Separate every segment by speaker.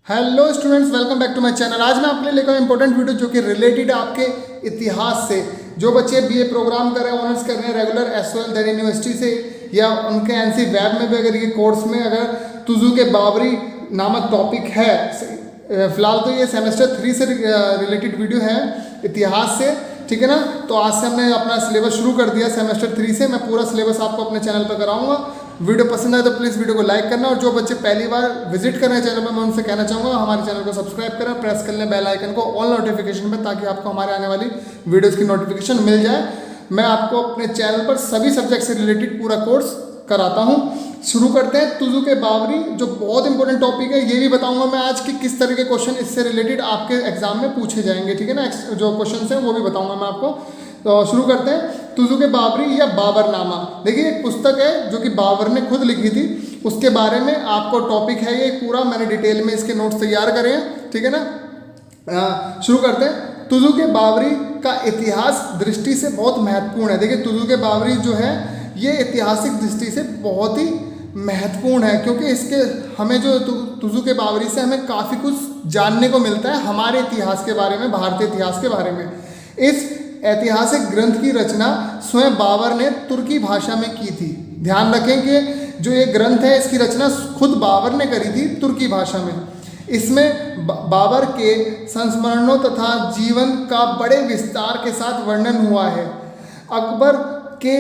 Speaker 1: Hello students, welcome back to my channel. आज मैं आपके लिए लेकर इंपॉर्टेंट वीडियो जो कि रिलेटेड है आपके इतिहास से। जो बच्चे बीए प्रोग्राम कर रहे हैं, ऑनर्स कर रहे हैं रेगुलर एसओएल दिल्ली यूनिवर्सिटी से, या उनके एनसी वेब में भी अगर ये कोर्स में अगर तुज़ुक ए बाबरी नामक टॉपिक है, फिलहाल तो ये सेमेस्टर 3 से रिलेटेड वीडियो है इतिहास से, ठीक है ना। तो आज से हमने अपना सिलेबस शुरू कर दिया सेमेस्टर 3 से। मैं पूरा सिलेबस आपको अपने चैनल पर कराऊंगा। वीडियो पसंद आए तो प्लीज़ वीडियो को लाइक करना, और जो बच्चे पहली बार विजिट कर रहे हैं चैनल पर, मैं उनसे कहना चाहूँगा हमारे चैनल को सब्सक्राइब करें, प्रेस कर लें बेल आइकन को ऑल नोटिफिकेशन में, ताकि आपको हमारे आने वाली वीडियोज़ की नोटिफिकेशन मिल जाए। मैं आपको अपने चैनल पर सभी सब्जेक्ट से रिलेटेड पूरा कोर्स कराता हूँ। शुरू करते हैं तुज़ुक ए बाबरी, जो बहुत इंपॉर्टेंट टॉपिक है। ये भी बताऊंगा मैं आज कि किस तरह के क्वेश्चन इससे रिलेटेड आपके एग्जाम में पूछे जाएंगे, ठीक है ना। जो क्वेश्चन हैं वो भी बताऊंगा मैं आपको। तो शुरू करते हैं तुज़ुक ए बाबरी या बाबरनामा। देखिए, एक पुस्तक है जो कि बाबर ने खुद लिखी थी, उसके बारे में आपको टॉपिक है ये पूरा। मैंने डिटेल में इसके नोट्स तैयार करे हैं, ठीक है ना। शुरू करते हैं। तुज़ुक ए बाबरी का इतिहास दृष्टि से बहुत महत्वपूर्ण है। देखिए, तुज़ुक ए बाबरी जो है ये ऐतिहासिक दृष्टि से बहुत ही महत्वपूर्ण है, क्योंकि इसके हमें जो तुज़ुक ए बाबरी से हमें काफ़ी कुछ जानने को मिलता है हमारे इतिहास के बारे में, भारतीय इतिहास के बारे में। इस ऐतिहासिक ग्रंथ की रचना स्वयं बाबर ने तुर्की भाषा में की थी। ध्यान रखें कि जो ये ग्रंथ है इसकी रचना खुद बाबर ने करी थी तुर्की भाषा में। इसमें बाबर के संस्मरणों तथा जीवन का बड़े विस्तार के साथ वर्णन हुआ है। अकबर के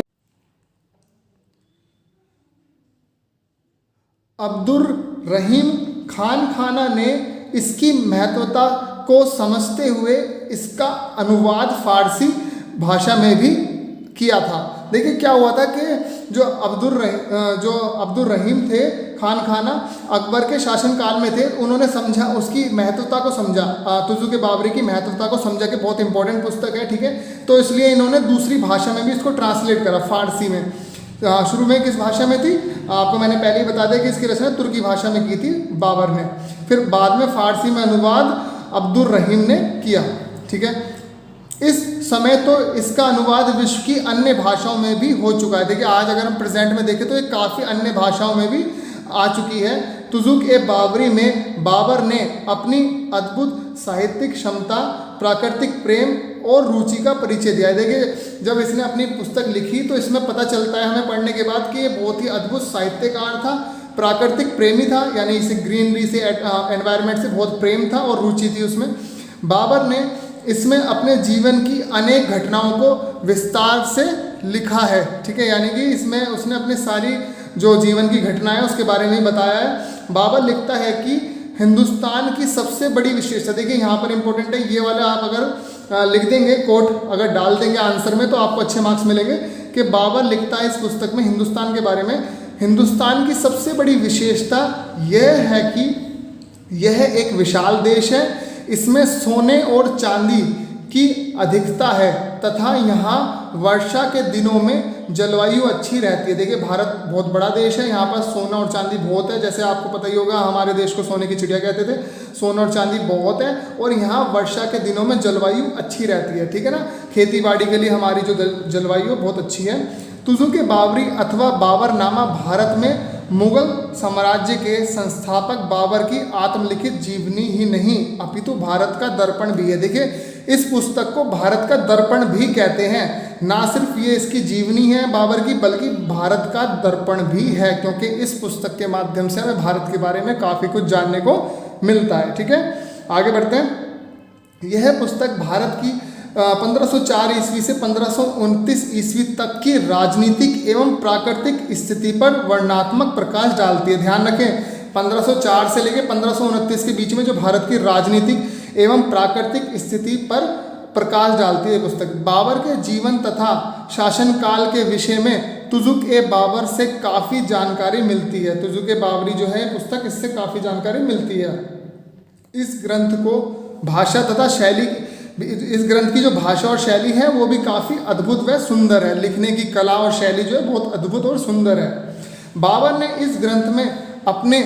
Speaker 1: अब्दुर रहीम खान खाना ने इसकी महत्वता को समझते हुए इसका अनुवाद फारसी भाषा में भी किया था। देखिए, क्या हुआ था कि जो अब्दुर रहीम थे खान खाना, अकबर के शासनकाल में थे। उन्होंने समझा, उसकी महत्वता को समझा, तुज़ुक ए बाबरी की महत्वता को समझा कि बहुत इंपॉर्टेंट पुस्तक है, ठीक है। तो इसलिए इन्होंने दूसरी भाषा में भी इसको ट्रांसलेट करा, फारसी में। शुरू में किस भाषा में थी आपको मैंने पहले ही बता दिया कि इसकी रचना तुर्की भाषा में की थी बाबर ने, फिर बाद में फारसी में अनुवाद अब्दुर रहीम ने किया, ठीक है। इस समय तो इसका अनुवाद विश्व की अन्य भाषाओं में भी हो चुका है। देखिए, आज अगर हम प्रेजेंट में देखें तो ये काफ़ी अन्य भाषाओं में भी आ चुकी है। तुज़ुक ए बाबरी में बाबर ने अपनी अद्भुत साहित्यिक क्षमता, प्राकृतिक प्रेम और रुचि का परिचय दिया है। देखिए, जब इसने अपनी पुस्तक लिखी तो इसमें पता चलता है हमें पढ़ने के बाद कि ये बहुत ही अद्भुत साहित्यकार था, प्राकृतिक प्रेमी था, यानी इसे ग्रीनरी से, एनवायरनमेंट से बहुत प्रेम था और रुचि थी उसमें। बाबर ने इसमें अपने जीवन की अनेक घटनाओं को विस्तार से लिखा है, ठीक है। यानी कि इसमें उसने अपनी सारी जो जीवन की घटनाएं उसके बारे में बताया है। बाबर लिखता है कि हिंदुस्तान की सबसे बड़ी विशेषता, देखिए यहाँ पर इंपॉर्टेंट है ये वाला, आप अगर लिख देंगे कोट, अगर डाल देंगे आंसर में तो आपको अच्छे मार्क्स मिलेंगे, कि बाबर लिखता है इस पुस्तक में हिंदुस्तान के बारे में, हिंदुस्तान की सबसे बड़ी विशेषता यह है कि यह एक विशाल देश है, इसमें सोने और चांदी की अधिकता है तथा यहाँ वर्षा के दिनों में जलवायु अच्छी रहती है। देखिए, भारत बहुत बड़ा देश है, यहाँ पर सोना और चांदी बहुत है। जैसे आपको पता ही होगा, हमारे देश को सोने की चिड़िया कहते थे। सोना और चांदी बहुत है, और यहाँ वर्षा के दिनों में जलवायु अच्छी रहती है, ठीक है ना। खेती बाड़ी के लिए हमारी जो जलवायु बहुत अच्छी है। तुज़ुक ए बाबरी अथवा बाबरनामा भारत में मुगल साम्राज्य के संस्थापक बाबर की आत्मलिखित जीवनी ही नहीं अपितु भारत का दर्पण भी है। देखिए, इस पुस्तक को भारत का दर्पण भी कहते हैं। ना सिर्फ ये इसकी जीवनी है बाबर की, बल्कि भारत का दर्पण भी है, क्योंकि इस पुस्तक के माध्यम से हमें भारत के बारे में काफ़ी कुछ जानने को मिलता है, ठीक है। आगे बढ़ते हैं। यह पुस्तक भारत की 1504 ईस्वी से 1529 ईस्वी तक की राजनीतिक एवं प्राकृतिक स्थिति पर वर्णनात्मक प्रकाश डालती है। ध्यान रखें, 1504 से लेकर 1529 के बीच में जो भारत की राजनीतिक एवं प्राकृतिक स्थिति पर प्रकाश डालती है पुस्तक। बाबर के जीवन तथा शासनकाल के विषय में तुज़ुक ए बाबर से काफ़ी जानकारी मिलती है। तुज़ुक ए बाबरी जो है पुस्तक, इससे काफ़ी जानकारी मिलती है। इस ग्रंथ को भाषा तथा शैली, इस ग्रंथ की जो भाषा और शैली है वो भी काफ़ी अद्भुत व सुंदर है। लिखने की कला और शैली जो है बहुत अद्भुत और सुंदर है। बाबर ने इस ग्रंथ में अपने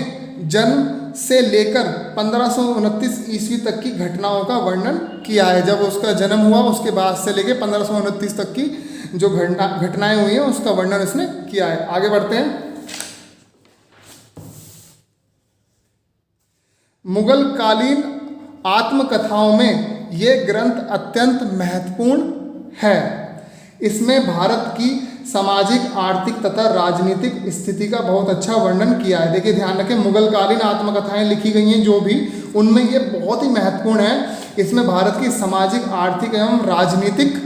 Speaker 1: जन्म से लेकर 1529 ईस्वी तक की घटनाओं का वर्णन किया है। जब उसका जन्म हुआ उसके बाद से लेकर 1529 तक की जो घटनाएं हुई हैं उसका वर्णन इसने किया है। आगे बढ़ते हैं। मुगल कालीन आत्मकथाओं में ये ग्रंथ अत्यंत महत्वपूर्ण है। इसमें भारत की सामाजिक, आर्थिक तथा राजनीतिक स्थिति का बहुत अच्छा वर्णन किया है। देखिए ध्यान रखें, मुगल कालीन आत्मकथाएं लिखी गई हैं जो भी, उनमें ये बहुत ही महत्वपूर्ण है। इसमें भारत की सामाजिक, आर्थिक एवं राजनीतिक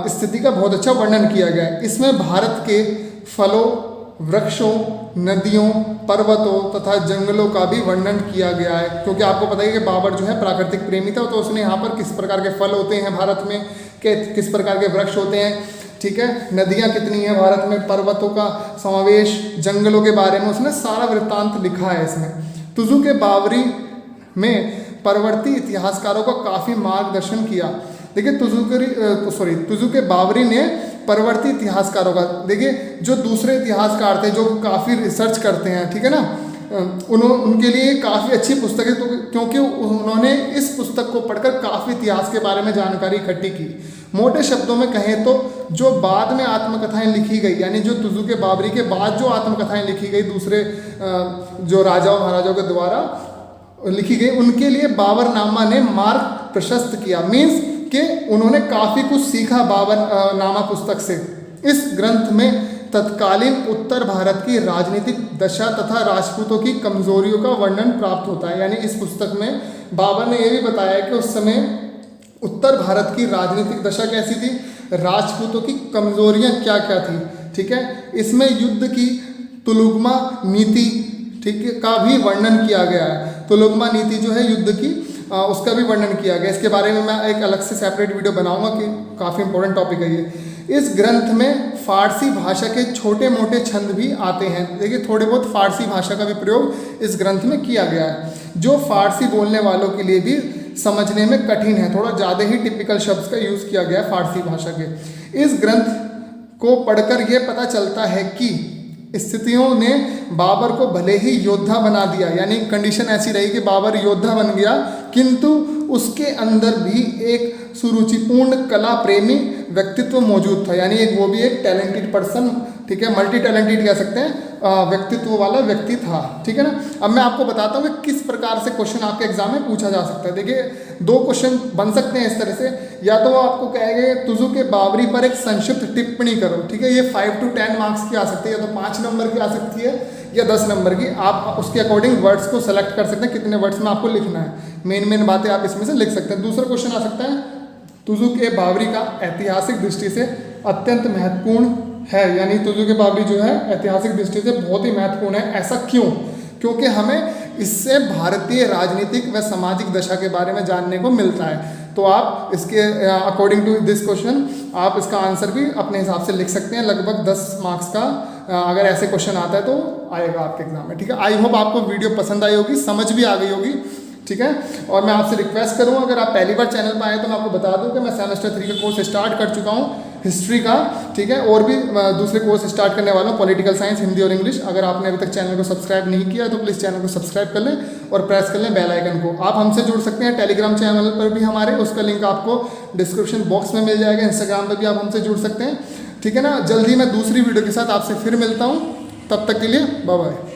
Speaker 1: स्थिति का बहुत अच्छा वर्णन किया गया है। इसमें भारत के फलों, वृक्षों, नदियों, पर्वतों तथा जंगलों का भी वर्णन किया गया है, क्योंकि आपको पता है कि बाबर जो है प्राकृतिक प्रेमी था, तो उसने यहाँ पर किस प्रकार के फल होते हैं भारत में, किस प्रकार के वृक्ष होते हैं, ठीक है, नदियाँ कितनी हैं भारत में, पर्वतों का समावेश, जंगलों के बारे में उसने सारा वृत्तांत लिखा है इसमें। तुजु के बावरी में परवर्ती इतिहासकारों को काफ़ी मार्गदर्शन किया। देखिए तुजु के बावरी ने परवर्ती इतिहासकारों का, देखिए जो दूसरे इतिहासकार थे जो काफ़ी रिसर्च करते हैं, ठीक है ना, उनके लिए काफ़ी अच्छी पुस्तक है, तो क्योंकि उन्होंने इस पुस्तक को पढ़कर काफ़ी इतिहास के बारे में जानकारी इकट्ठी की। मोटे शब्दों में कहें तो जो बाद में आत्मकथाएं लिखी गई, यानी जो तुजु के बावरी के बाद जो आत्मकथाएं लिखी गई दूसरे जो राजाओं महाराजाओं के द्वारा लिखी गई, उनके लिए बाबरनामा ने मार्ग प्रशस्त किया। मीन्स कि उन्होंने काफ़ी कुछ सीखा बाबरनामा पुस्तक से। इस ग्रंथ में तत्कालीन उत्तर भारत की राजनीतिक दशा तथा राजपूतों की कमजोरियों का वर्णन प्राप्त होता है। यानी इस पुस्तक में बाबर ने यह भी बताया कि उस समय उत्तर भारत की राजनीतिक दशा कैसी थी, राजपूतों की कमजोरियां क्या क्या थी, ठीक है। इसमें युद्ध की तुलुगमा नीति, ठीक है, का भी वर्णन किया गया है। तुलुगमा नीति जो है युद्ध की, उसका भी वर्णन किया गया। इसके बारे में मैं एक अलग से सेपरेट वीडियो बनाऊंगा कि काफ़ी इंपॉर्टेंट टॉपिक है ये। इस ग्रंथ में फारसी भाषा के छोटे मोटे छंद भी आते हैं। देखिए थोड़े बहुत फारसी भाषा का भी प्रयोग इस ग्रंथ में किया गया है, जो फारसी बोलने वालों के लिए भी समझने में कठिन है। थोड़ा ज़्यादा ही टिपिकल शब्द का यूज़ किया गया है फारसी भाषा के। इस ग्रंथ को पढ़कर यह पता चलता है कि स्थितियों ने बाबर को भले ही योद्धा बना दिया, यानी कंडीशन ऐसी रही कि बाबर योद्धा बन गया, किंतु उसके अंदर भी एक सुरुचिपूर्ण कला प्रेमी व्यक्तित्व मौजूद था। यानी एक वो भी एक टैलेंटेड पर्सन, ठीक है, मल्टी टैलेंटेड कह सकते हैं, व्यक्तित्व वाला व्यक्ति था, ठीक है ना। अब मैं आपको बताता हूँ कि किस प्रकार से क्वेश्चन आपके एग्जाम में पूछा जा सकता है। देखिए दो क्वेश्चन बन सकते हैं इस तरह से, या तो वो आपको कहेंगे तुजु के बावरी पर एक संक्षिप्त टिप्पणी करो, ठीक है, ये 5 to 10 मार्क्स की आ सकती है, या तो 5 नंबर की आ सकती है या 10 नंबर की। आप उसके अकॉर्डिंग वर्ड्स को सेलेक्ट कर सकते हैं, कितने वर्ड्स में आपको लिखना है, मेन बातें आप इसमें से लिख सकते हैं। दूसरा क्वेश्चन आ सकता है तुजु के बावरी का ऐतिहासिक दृष्टि से अत्यंत महत्वपूर्ण है, यानी तुजु के बावरी जो है ऐतिहासिक दृष्टि से बहुत ही महत्वपूर्ण है। ऐसा क्यों? क्योंकि हमें इससे भारतीय राजनीतिक व सामाजिक दशा के बारे में जानने को मिलता है। तो आप इसके अकॉर्डिंग टू दिस क्वेश्चन आप इसका आंसर भी अपने हिसाब से लिख सकते हैं। लगभग 10 मार्क्स का अगर ऐसे क्वेश्चन आता है तो आएगा आपके एग्जाम में, ठीक है। आई होप आपको वीडियो पसंद आई होगी, समझ भी आ गई होगी, ठीक है। और मैं आपसे रिक्वेस्ट करूँ, अगर आप पहली बार चैनल पर आए तो मैं आपको बता दूं कि मैं सेमेस्टर 3 का कोर्स स्टार्ट कर चुका हूँ हिस्ट्री का, ठीक है, और भी दूसरे कोर्स स्टार्ट करने वाला हूँ, पॉलिटिकल साइंस, हिंदी और इंग्लिश। अगर आपने अभी तक चैनल को सब्सक्राइब नहीं किया तो प्लीज़ चैनल को सब्सक्राइब कर लें और प्रेस कर लें बेल आइकन को। आप हमसे जुड़ सकते हैं टेलीग्राम चैनल पर भी हमारे, उसका लिंक आपको डिस्क्रिप्शन बॉक्स में मिल जाएगा। इंस्टाग्राम पर भी आप हमसे जुड़ सकते हैं, ठीक है ना। जल्दी मैं दूसरी वीडियो के साथ आपसे फिर मिलता हूँ, तब तक के लिए बाय बाय।